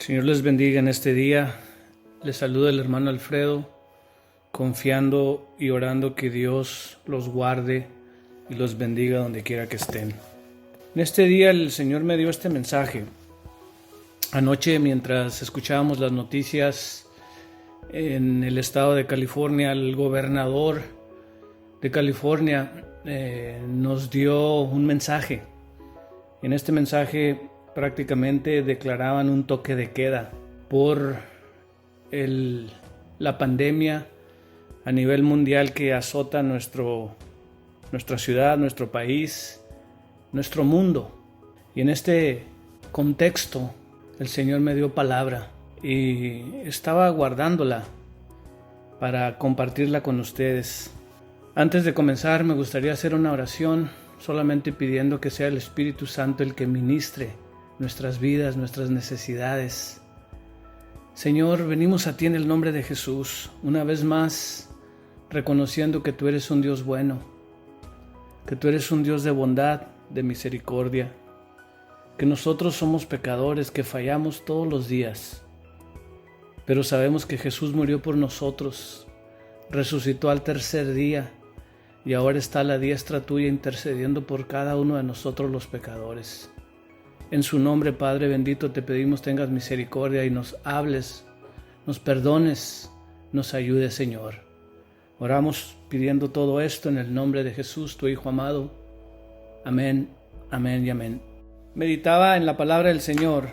Señor les bendiga en este día. Les saluda el hermano Alfredo, confiando y orando que Dios los guarde y los bendiga donde quiera que estén. En este día el Señor me dio este mensaje. Anoche, mientras escuchábamos las noticias en el estado de California, el gobernador de California nos dio un mensaje. En este mensaje prácticamente declaraban un toque de queda por la pandemia a nivel mundial que azota nuestra ciudad, nuestro país, nuestro mundo. Y en este contexto el Señor me dio palabra y estaba guardándola para compartirla con ustedes. Antes de comenzar me gustaría hacer una oración, solamente pidiendo que sea el Espíritu Santo el que ministre nuestras vidas, nuestras necesidades. Señor, venimos a ti en el nombre de Jesús, una vez más, reconociendo que tú eres un Dios bueno, que tú eres un Dios de bondad, de misericordia, que nosotros somos pecadores, que fallamos todos los días, pero sabemos que Jesús murió por nosotros, resucitó al tercer día y ahora está a la diestra tuya intercediendo por cada uno de nosotros los pecadores. En su nombre, Padre bendito, te pedimos tengas misericordia y nos hables, nos perdones, nos ayudes, Señor. Oramos pidiendo todo esto en el nombre de Jesús, tu Hijo amado. Amén, amén y amén. Meditaba en la palabra del Señor,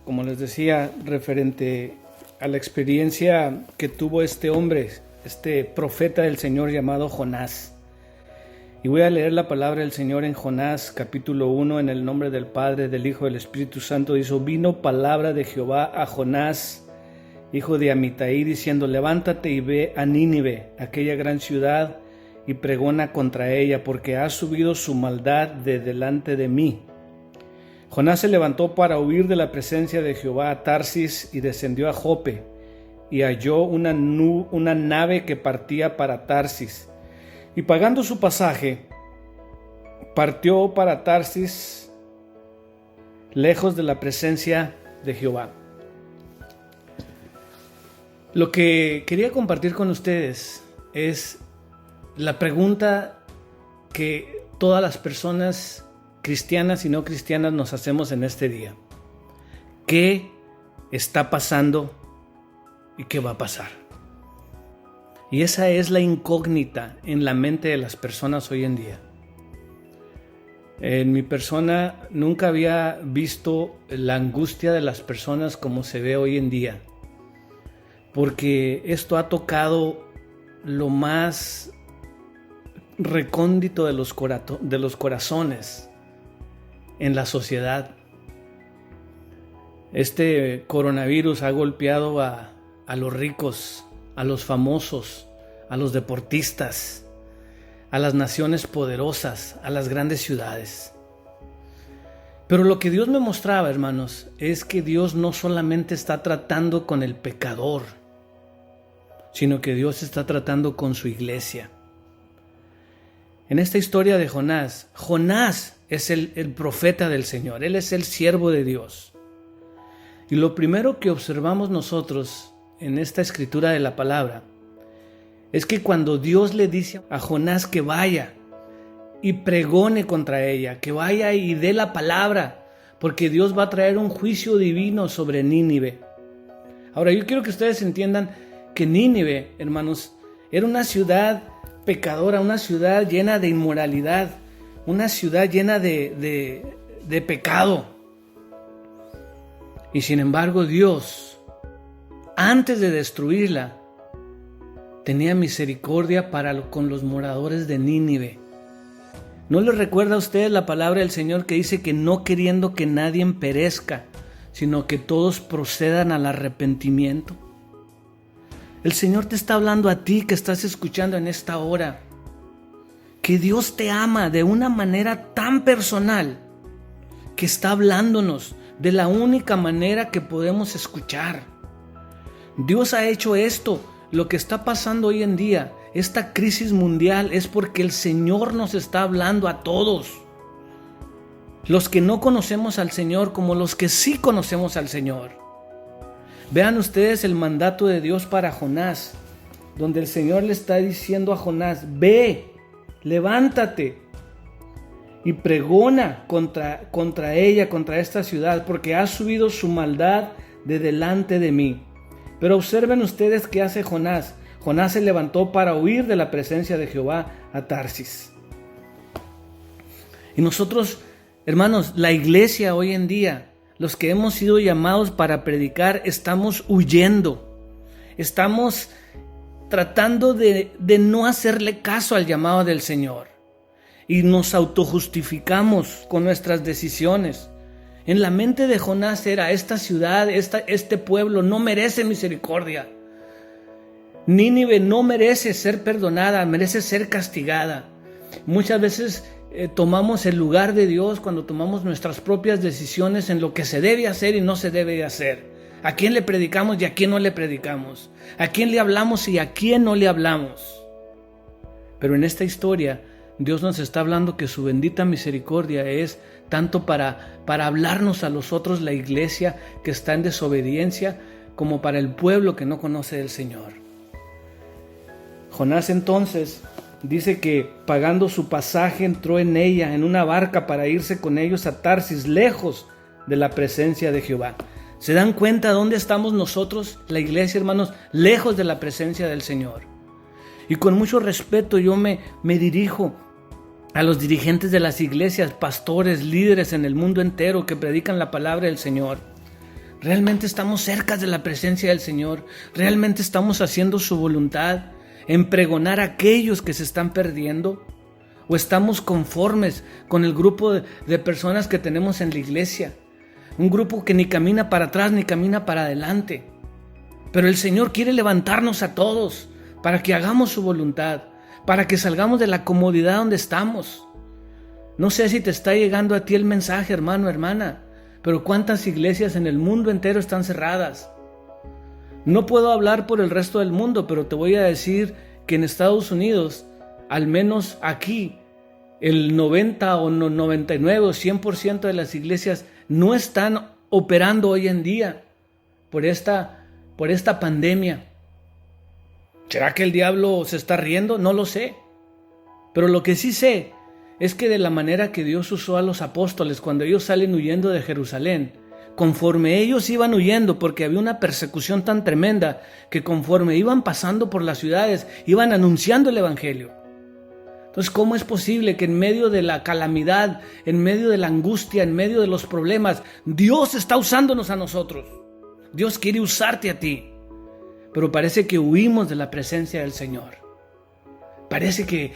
como les decía, referente a la experiencia que tuvo este hombre, este profeta del Señor llamado Jonás. Y voy a leer la palabra del Señor en Jonás, capítulo 1, en el nombre del Padre, del Hijo y del Espíritu Santo. Dice: vino palabra de Jehová a Jonás, hijo de Amitai, diciendo: levántate y ve a Nínive, aquella gran ciudad, y pregona contra ella, porque ha subido su maldad de delante de mí. Jonás se levantó para huir de la presencia de Jehová a Tarsis y descendió a Jope, y halló una nave que partía para Tarsis. Y pagando su pasaje, partió para Tarsis, lejos de la presencia de Jehová. Lo que quería compartir con ustedes es la pregunta que todas las personas cristianas y no cristianas nos hacemos en este día. ¿Qué está pasando y qué va a pasar? Y esa es la incógnita en la mente de las personas hoy en día. En mi persona nunca había visto la angustia de las personas como se ve hoy en día, porque esto ha tocado lo más recóndito de los corazones en la sociedad. Este coronavirus ha golpeado a los ricos, a los famosos, a los deportistas, a las naciones poderosas, a las grandes ciudades. Pero lo que Dios me mostraba, hermanos, es que Dios no solamente está tratando con el pecador, sino que Dios está tratando con su iglesia. En esta historia de Jonás, Jonás es el profeta del Señor, él es el siervo de Dios. Y lo primero que observamos nosotros en esta escritura de la palabra es que cuando Dios le dice a Jonás que vaya y pregone contra ella, que vaya y dé la palabra, porque Dios va a traer un juicio divino sobre Nínive. Ahora yo quiero que ustedes entiendan que Nínive, hermanos, era una ciudad pecadora, una ciudad llena de inmoralidad, una ciudad llena de pecado. Y sin embargo Dios, antes de destruirla, tenía misericordia con los moradores de Nínive. ¿No les recuerda a ustedes la palabra del Señor que dice que no queriendo que nadie perezca, sino que todos procedan al arrepentimiento? El Señor te está hablando a ti que estás escuchando en esta hora, que Dios te ama de una manera tan personal, que está hablándonos de la única manera que podemos escuchar. Dios ha hecho esto. Lo que está pasando hoy en día, esta crisis mundial, es porque el Señor nos está hablando a todos. Los que no conocemos al Señor como los que sí conocemos al Señor. Vean ustedes el mandato de Dios para Jonás, donde el Señor le está diciendo a Jonás: ve, levántate y pregona contra ella, contra esta ciudad, porque ha subido su maldad de delante de mí. Pero observen ustedes qué hace Jonás. Jonás se levantó para huir de la presencia de Jehová a Tarsis. Y nosotros, hermanos, la iglesia hoy en día, los que hemos sido llamados para predicar, estamos huyendo. Estamos tratando de no hacerle caso al llamado del Señor. Y nos autojustificamos con nuestras decisiones. En la mente de Jonás era: esta ciudad, este pueblo no merece misericordia. Nínive no merece ser perdonada, merece ser castigada. Muchas veces tomamos el lugar de Dios cuando tomamos nuestras propias decisiones en lo que se debe hacer y no se debe hacer. ¿A quién le predicamos y a quién no le predicamos? ¿A quién le hablamos y a quién no le hablamos? Pero en esta historia Dios nos está hablando que su bendita misericordia es tanto para hablarnos a los otros, la iglesia que está en desobediencia, como para el pueblo que no conoce del Señor. Jonás entonces dice que pagando su pasaje entró en ella, en una barca, para irse con ellos a Tarsis, lejos de la presencia de Jehová. ¿Se dan cuenta dónde estamos nosotros, la iglesia, hermanos? Lejos de la presencia del Señor. Y con mucho respeto yo me dirijo a los dirigentes de las iglesias, pastores, líderes en el mundo entero que predican la palabra del Señor. ¿Realmente estamos cerca de la presencia del Señor? ¿Realmente estamos haciendo su voluntad en pregonar a aquellos que se están perdiendo? ¿O estamos conformes con el grupo de personas que tenemos en la iglesia? Un grupo que ni camina para atrás ni camina para adelante. Pero el Señor quiere levantarnos a todos para que hagamos su voluntad, para que salgamos de la comodidad donde estamos. No sé si te está llegando a ti el mensaje, hermano, hermana, pero cuántas iglesias en el mundo entero están cerradas. No puedo hablar por el resto del mundo, pero te voy a decir que en Estados Unidos, al menos aquí, el 90 o 99 o 100% de las iglesias no están operando hoy en día por esta pandemia. ¿Será que el diablo se está riendo? No lo sé. Pero lo que sí sé es que de la manera que Dios usó a los apóstoles cuando ellos salen huyendo de Jerusalén, conforme ellos iban huyendo, porque había una persecución tan tremenda, que conforme iban pasando por las ciudades, iban anunciando el evangelio. Entonces, ¿cómo es posible que en medio de la calamidad, en medio de la angustia, en medio de los problemas, Dios está usándonos a nosotros? Dios quiere usarte a ti. Pero parece que huimos de la presencia del Señor. Parece que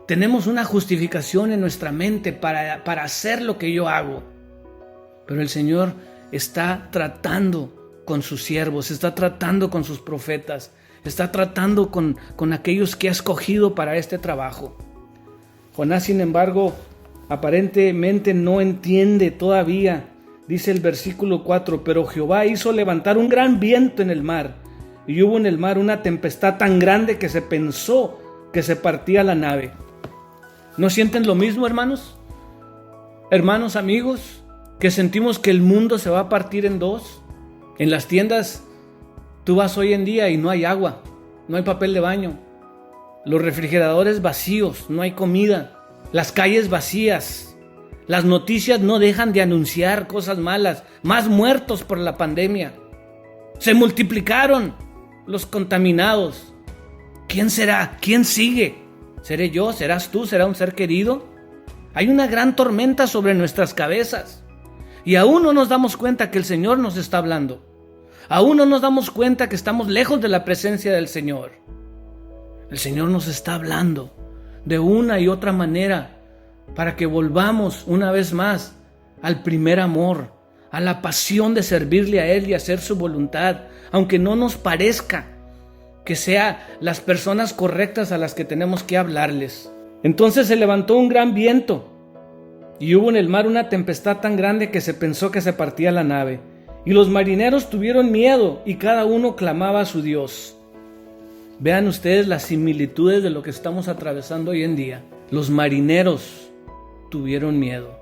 tenemos una justificación en nuestra mente para hacer lo que yo hago. Pero el Señor está tratando con sus siervos, está tratando con sus profetas, está tratando con aquellos que ha escogido para este trabajo. Jonás, sin embargo, aparentemente no entiende todavía. Dice el versículo 4: pero Jehová hizo levantar un gran viento en el mar, y hubo en el mar una tempestad tan grande que se pensó que se partía la nave. ¿No sienten lo mismo, hermanos? Hermanos, amigos, que sentimos que el mundo se va a partir en dos. En las tiendas tú vas hoy en día y no hay agua, no hay papel de baño, los refrigeradores vacíos, no hay comida, las calles vacías. Las noticias no dejan de anunciar cosas malas, más muertos por la pandemia. Se multiplicaron los contaminados. ¿Quién será? ¿Quién sigue? ¿Seré yo? ¿Serás tú? ¿Será un ser querido? Hay una gran tormenta sobre nuestras cabezas y aún no nos damos cuenta que el Señor nos está hablando. Aún no nos damos cuenta que estamos lejos de la presencia del Señor. El Señor nos está hablando de una y otra manera para que volvamos una vez más al primer amor, a la pasión de servirle a Él y hacer su voluntad, aunque no nos parezca que sean las personas correctas a las que tenemos que hablarles. Entonces se levantó un gran viento y hubo en el mar una tempestad tan grande que se pensó que se partía la nave. Y los marineros tuvieron miedo y cada uno clamaba a su Dios. Vean ustedes las similitudes de lo que estamos atravesando hoy en día. Los marineros tuvieron miedo.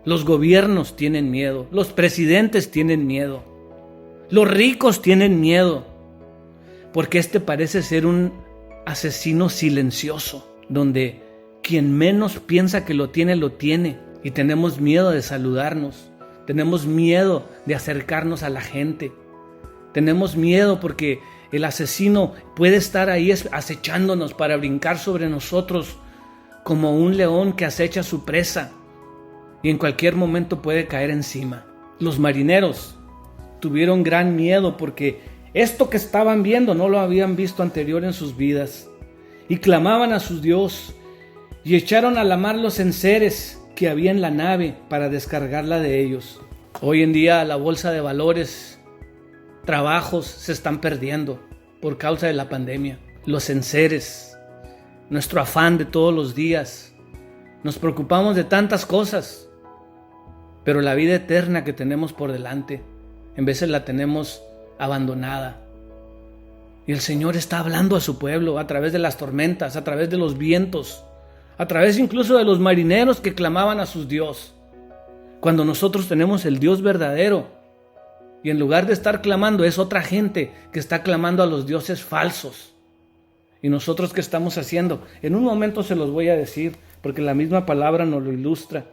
Los gobiernos tienen miedo. Los presidentes tienen miedo. Los ricos tienen miedo, porque este parece ser un asesino silencioso, donde quien menos piensa que lo tiene, y tenemos miedo de saludarnos, tenemos miedo de acercarnos a la gente, tenemos miedo porque el asesino puede estar ahí acechándonos para brincar sobre nosotros como un león que acecha a su presa y en cualquier momento puede caer encima. Los marineros tuvieron gran miedo porque esto que estaban viendo no lo habían visto anterior en sus vidas, y clamaban a su Dios y echaron a la mar los enseres que había en la nave para descargarla de ellos. Hoy en día la bolsa de valores, trabajos se están perdiendo por causa de la pandemia. Los enseres, nuestro afán de todos los días, nos preocupamos de tantas cosas, pero la vida eterna que tenemos por delante, en veces la tenemos abandonada. Y el Señor está hablando a su pueblo a través de las tormentas, a través de los vientos, a través incluso de los marineros que clamaban a su Dios. Cuando nosotros tenemos el Dios verdadero, y en lugar de estar clamando es otra gente que está clamando a los dioses falsos. ¿Y nosotros qué estamos haciendo? En un momento se los voy a decir, porque la misma palabra nos lo ilustra.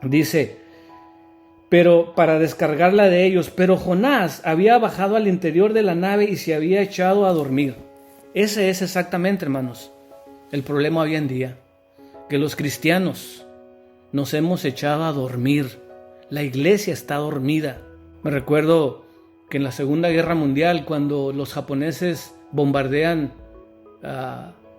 Dice, pero para descargarla de ellos, pero Jonás había bajado al interior de la nave y se había echado a dormir. Ese es exactamente, hermanos, el problema hoy en día, que los cristianos nos hemos echado a dormir. La iglesia está dormida. Me recuerdo que en la Segunda Guerra Mundial, cuando los japoneses bombardean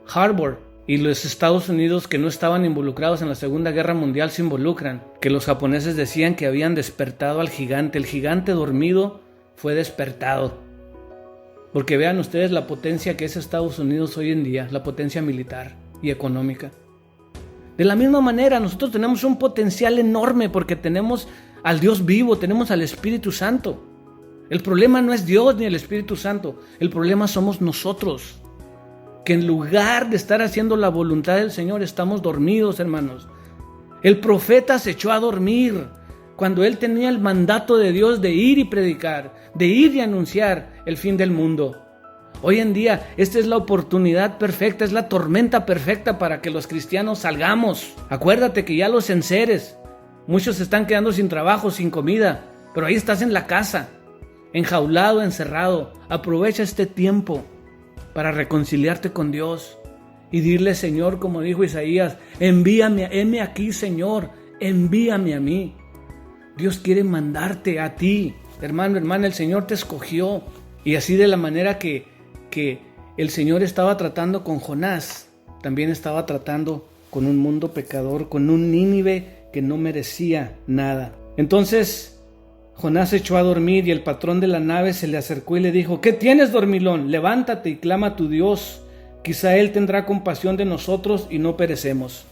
Harbor y los Estados Unidos, que no estaban involucrados en la Segunda Guerra Mundial, se involucran, que los japoneses decían que habían despertado al gigante. El gigante dormido fue despertado. Porque vean ustedes la potencia que es Estados Unidos hoy en día, la potencia militar y económica. De la misma manera, nosotros tenemos un potencial enorme porque tenemos al Dios vivo, tenemos al Espíritu Santo. El problema no es Dios ni el Espíritu Santo, el problema somos nosotros, que en lugar de estar haciendo la voluntad del Señor estamos dormidos, hermanos. El profeta se echó a dormir cuando él tenía el mandato de Dios de ir y predicar, de ir y anunciar el fin del mundo. Hoy en día esta es la oportunidad perfecta, es la tormenta perfecta para que los cristianos salgamos. Acuérdate que ya los enseres, muchos se están quedando sin trabajo, sin comida, pero ahí estás en la casa, enjaulado, encerrado. Aprovecha este tiempo para reconciliarte con Dios y dile, Señor, como dijo Isaías, envíame, heme aquí, Señor, envíame a mí. Dios quiere mandarte a ti, hermano, hermana, el Señor te escogió. Y así de la manera que el Señor estaba tratando con Jonás, también estaba tratando con un mundo pecador, con un Nínive que no merecía nada. Entonces Jonás se echó a dormir y el patrón de la nave se le acercó y le dijo, ¿qué tienes, dormilón? Levántate y clama a tu Dios, quizá Él tendrá compasión de nosotros y no perecemos.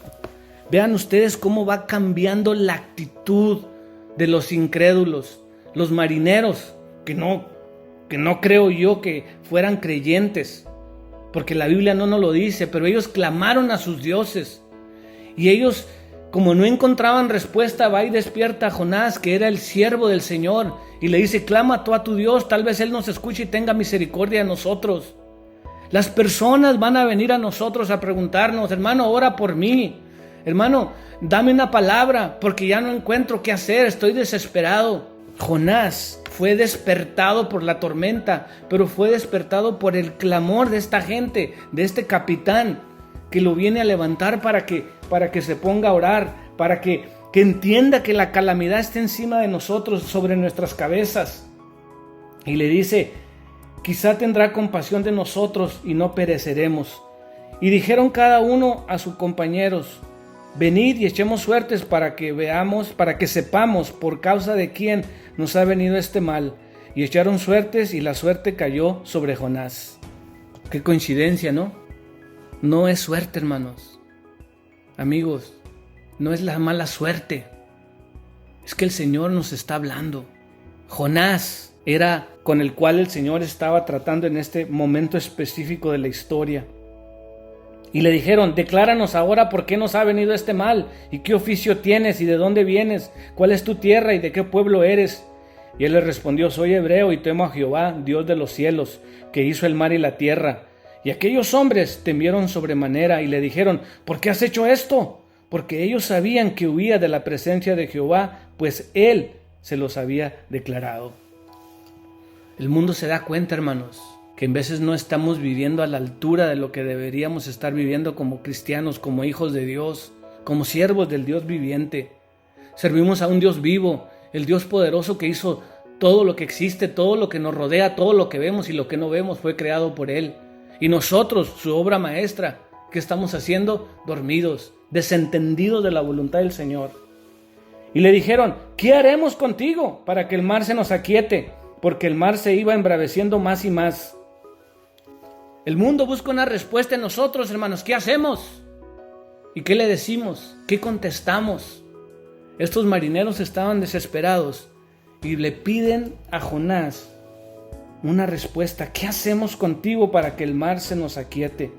Vean ustedes cómo va cambiando la actitud de los incrédulos, los marineros, que no creo yo que fueran creyentes, porque la Biblia no nos lo dice, pero ellos clamaron a sus dioses, y ellos, como no encontraban respuesta, va y despierta a Jonás, que era el siervo del Señor, y le dice, clama tú a tu Dios, tal vez Él nos escuche y tenga misericordia de nosotros. Las personas van a venir a nosotros a preguntarnos, hermano, ora por mí, hermano, dame una palabra, porque ya no encuentro qué hacer, estoy desesperado. Jonás fue despertado por la tormenta, pero fue despertado por el clamor de esta gente, de este capitán, que lo viene a levantar para que se ponga a orar, para que entienda que la calamidad está encima de nosotros, sobre nuestras cabezas. Y le dice, quizá tendrá compasión de nosotros y no pereceremos. Y dijeron cada uno a sus compañeros, venid y echemos suertes para que sepamos por causa de quién nos ha venido este mal. Y echaron suertes y la suerte cayó sobre Jonás. Qué coincidencia, ¿no? No es suerte, hermanos. Amigos, no es la mala suerte. Es que el Señor nos está hablando. Jonás era con el cual el Señor estaba tratando en este momento específico de la historia. Y le dijeron, decláranos ahora por qué nos ha venido este mal, y qué oficio tienes, y de dónde vienes, cuál es tu tierra, y de qué pueblo eres. Y él le respondió: soy hebreo y temo a Jehová, Dios de los cielos, que hizo el mar y la tierra. Y aquellos hombres temieron sobremanera y le dijeron: ¿por qué has hecho esto? Porque ellos sabían que huía de la presencia de Jehová, pues él se los había declarado. El mundo se da cuenta, hermanos, que en veces no estamos viviendo a la altura de lo que deberíamos estar viviendo como cristianos, como hijos de Dios, como siervos del Dios viviente. Servimos a un Dios vivo, el Dios poderoso que hizo todo lo que existe, todo lo que nos rodea, todo lo que vemos y lo que no vemos fue creado por Él. Y nosotros, su obra maestra, ¿qué estamos haciendo? Dormidos, desentendidos de la voluntad del Señor. Y le dijeron: ¿qué haremos contigo para que el mar se nos aquiete? Porque el mar se iba embraveciendo más y más. El mundo busca una respuesta en nosotros, hermanos. ¿Qué hacemos? ¿Y qué le decimos? ¿Qué contestamos? Estos marineros estaban desesperados y le piden a Jonás una respuesta. ¿Qué hacemos contigo para que el mar se nos aquiete?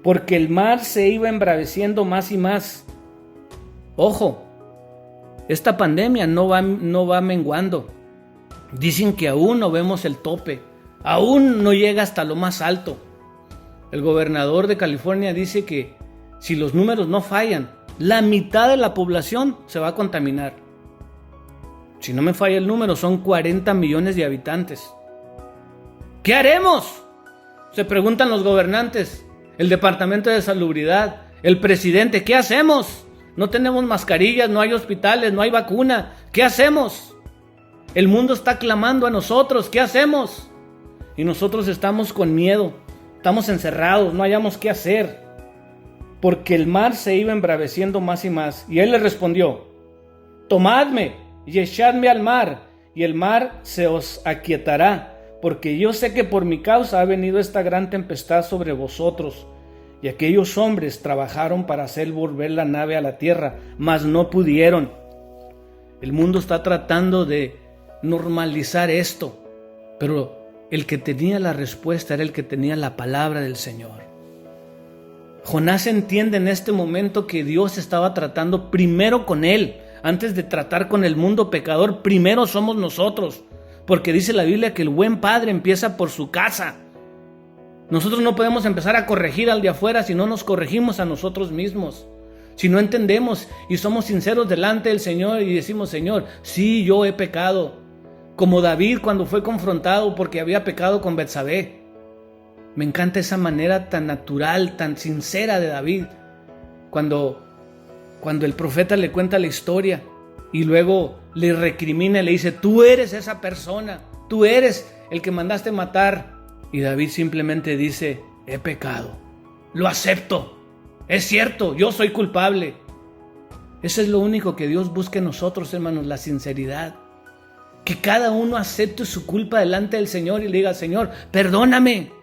Porque el mar se iba embraveciendo más y más. Ojo, esta pandemia no va menguando. Dicen que aún no vemos el tope, aún no llega hasta lo más alto. El gobernador de California dice que si los números no fallan, la mitad de la población se va a contaminar. Si no me falla el número, son 40 millones de habitantes. ¿Qué haremos?, se preguntan los gobernantes, el Departamento de Salubridad, el presidente. ¿Qué hacemos? No tenemos mascarillas, no hay hospitales, no hay vacuna. ¿Qué hacemos? El mundo está clamando a nosotros. ¿Qué hacemos? Y nosotros estamos con miedo, estamos encerrados, no hayamos qué hacer, porque el mar se iba embraveciendo más y más. Y él le respondió: tomadme y echadme al mar, y el mar se os aquietará, porque yo sé que por mi causa ha venido esta gran tempestad sobre vosotros. Y aquellos hombres trabajaron para hacer volver la nave a la tierra, mas no pudieron. El mundo está tratando de normalizar esto, pero el que tenía la respuesta era el que tenía la palabra del Señor. Jonás entiende en este momento que Dios estaba tratando primero con él, antes de tratar con el mundo pecador. Primero somos nosotros, porque dice la Biblia que el buen padre empieza por su casa. Nosotros no podemos empezar a corregir al de afuera si no nos corregimos a nosotros mismos. Si no entendemos y somos sinceros delante del Señor y decimos: Señor, sí, yo he pecado. Como David cuando fue confrontado porque había pecado con Betsabé. Me encanta esa manera tan natural, tan sincera de David. Cuando el profeta le cuenta la historia y luego le recrimina y le dice: tú eres esa persona, tú eres el que mandaste matar. Y David simplemente dice: he pecado, lo acepto, es cierto, yo soy culpable. Eso es lo único que Dios busca en nosotros, hermanos, la sinceridad. Que cada uno acepte su culpa delante del Señor y le diga: Señor, perdóname,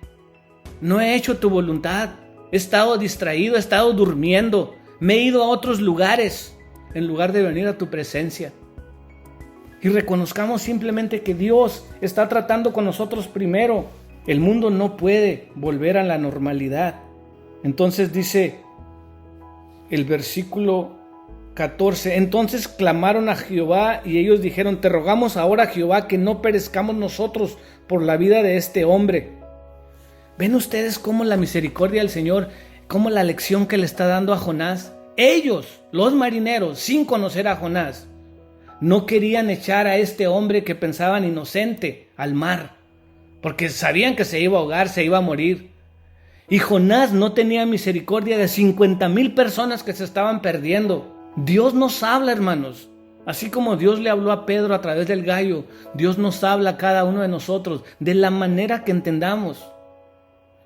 no he hecho tu voluntad, he estado distraído, he estado durmiendo, me he ido a otros lugares en lugar de venir a tu presencia. Y reconozcamos simplemente que Dios está tratando con nosotros primero. El mundo no puede volver a la normalidad. Entonces dice el versículo 14: entonces clamaron a Jehová y ellos dijeron: te rogamos ahora, Jehová, que no perezcamos nosotros por la vida de este hombre. ¿Ven ustedes cómo la misericordia del Señor, cómo la lección que le está dando a Jonás? Ellos, los marineros, sin conocer a Jonás, no querían echar a este hombre que pensaban inocente al mar, porque sabían que se iba a ahogar, se iba a morir. Y Jonás no tenía misericordia de 50,000 personas que se estaban perdiendo. Dios nos habla, hermanos. Así como Dios le habló a Pedro a través del gallo, Dios nos habla a cada uno de nosotros de la manera que entendamos.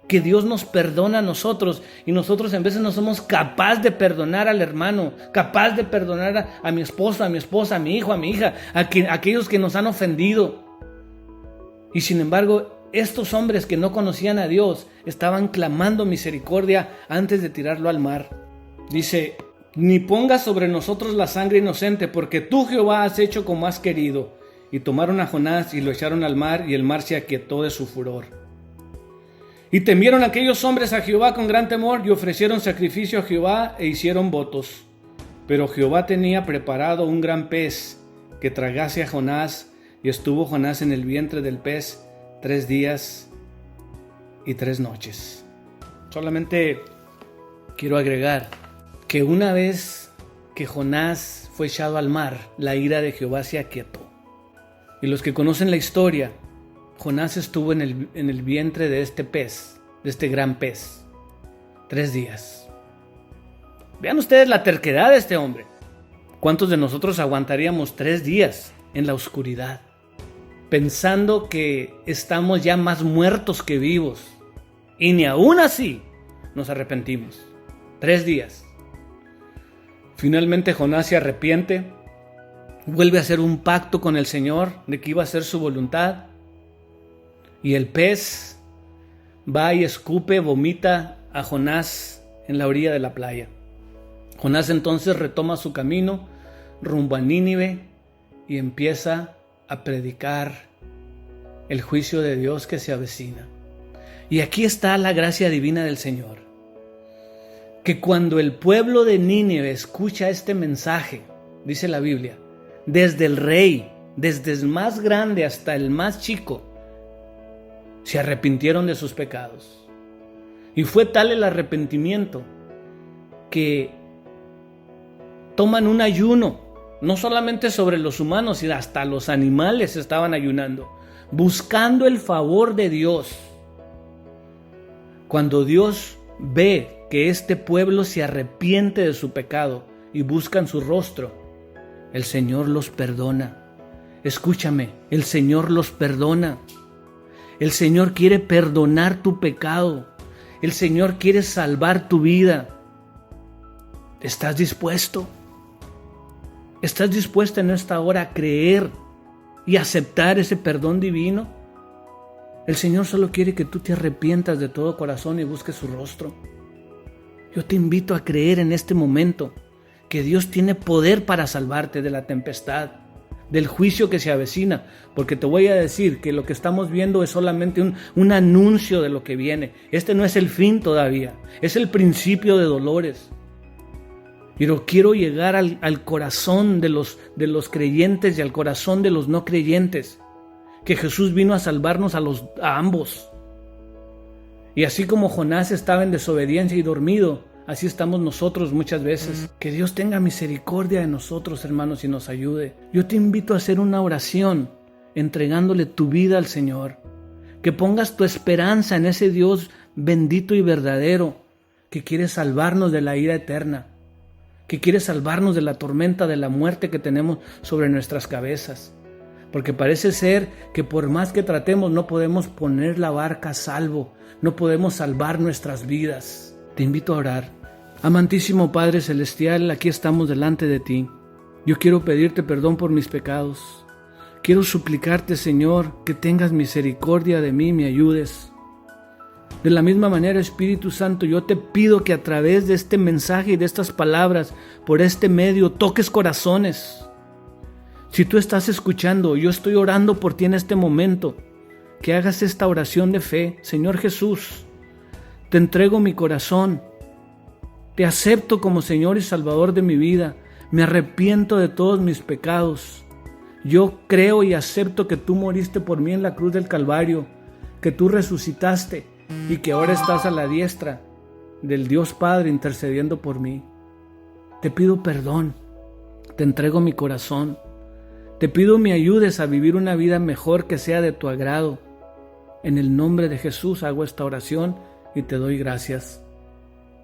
Que Dios nos perdona a nosotros y nosotros en veces no somos capaces de perdonar al hermano, capaz de perdonar a mi esposo, a mi esposa, a mi hijo, a mi hija, a aquellos que nos han ofendido. Y sin embargo, estos hombres que no conocían a Dios estaban clamando misericordia antes de tirarlo al mar. Dice: ni pongas sobre nosotros la sangre inocente, porque tú, Jehová, has hecho como has querido. Y tomaron a Jonás y lo echaron al mar, y el mar se aquietó de su furor. Y temieron aquellos hombres a Jehová con gran temor, y ofrecieron sacrificio a Jehová e hicieron votos. Pero Jehová tenía preparado un gran pez que tragase a Jonás, Y estuvo Jonás en el vientre del pez 3 días y 3 noches. Solamente quiero agregar que una vez que Jonás fue echado al mar, la ira de Jehová se aquietó. Y los que conocen la historia, Jonás estuvo en el vientre de este pez, de este gran pez, 3 días. Vean ustedes la terquedad de este hombre. ¿Cuántos de nosotros aguantaríamos 3 días en la oscuridad, pensando que estamos ya más muertos que vivos? Y ni aún así nos arrepentimos. 3 días. Finalmente Jonás se arrepiente, vuelve a hacer un pacto con el Señor de que iba a hacer su voluntad. Y el pez va y escupe, vomita a Jonás en la orilla de la playa. Jonás entonces retoma su camino rumbo a Nínive y empieza a predicar el juicio de Dios que se avecina. Y aquí está la gracia divina del Señor, que cuando el pueblo de Nínive escucha este mensaje, dice la Biblia, desde el rey, desde el más grande hasta el más chico, se arrepintieron de sus pecados. Y fue tal el arrepentimiento que toman un ayuno, no solamente sobre los humanos, sino hasta los animales estaban ayunando, buscando el favor de Dios. Cuando Dios ve que este pueblo se arrepiente de su pecado y buscan su rostro, el Señor los perdona. Escúchame, el Señor los perdona. El Señor quiere perdonar tu pecado. El Señor quiere salvar tu vida. ¿Estás dispuesto? ¿Estás dispuesta en esta hora a creer y aceptar ese perdón divino? El Señor solo quiere que tú te arrepientas de todo corazón y busques su rostro. Yo te invito a creer en este momento que Dios tiene poder para salvarte de la tempestad, del juicio que se avecina, porque te voy a decir que lo que estamos viendo es solamente un anuncio de lo que viene. Este no es el fin todavía, es el principio de dolores. Pero quiero llegar al corazón de los creyentes y al corazón de los no creyentes, que Jesús vino a salvarnos a ambos. Y así como Jonás estaba en desobediencia y dormido, así estamos nosotros muchas veces. Que Dios tenga misericordia de nosotros, hermanos, y nos ayude. Yo te invito a hacer una oración entregándole tu vida al Señor. Que pongas tu esperanza en ese Dios bendito y verdadero que quiere salvarnos de la ira eterna, que quiere salvarnos de la tormenta de la muerte que tenemos sobre nuestras cabezas. Porque parece ser que por más que tratemos no podemos poner la barca a salvo, no podemos salvar nuestras vidas. Te invito a orar. Amantísimo Padre Celestial, aquí estamos delante de ti. Yo quiero pedirte perdón por mis pecados. Quiero suplicarte, Señor, que tengas misericordia de mí y me ayudes. De la misma manera, Espíritu Santo, yo te pido que a través de este mensaje y de estas palabras, por este medio, toques corazones. Si tú estás escuchando, yo estoy orando por ti en este momento, que hagas esta oración de fe. Señor Jesús, te entrego mi corazón, te acepto como Señor y Salvador de mi vida, me arrepiento de todos mis pecados. Yo creo y acepto que tú moriste por mí en la cruz del Calvario, que tú resucitaste y que ahora estás a la diestra del Dios Padre intercediendo por mí. Te pido perdón, te entrego mi corazón. Te pido me ayudes a vivir una vida mejor que sea de tu agrado. En el nombre de Jesús hago esta oración y te doy gracias.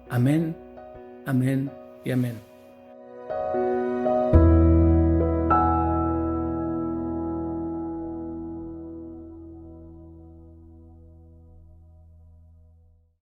Amén, amén y amén.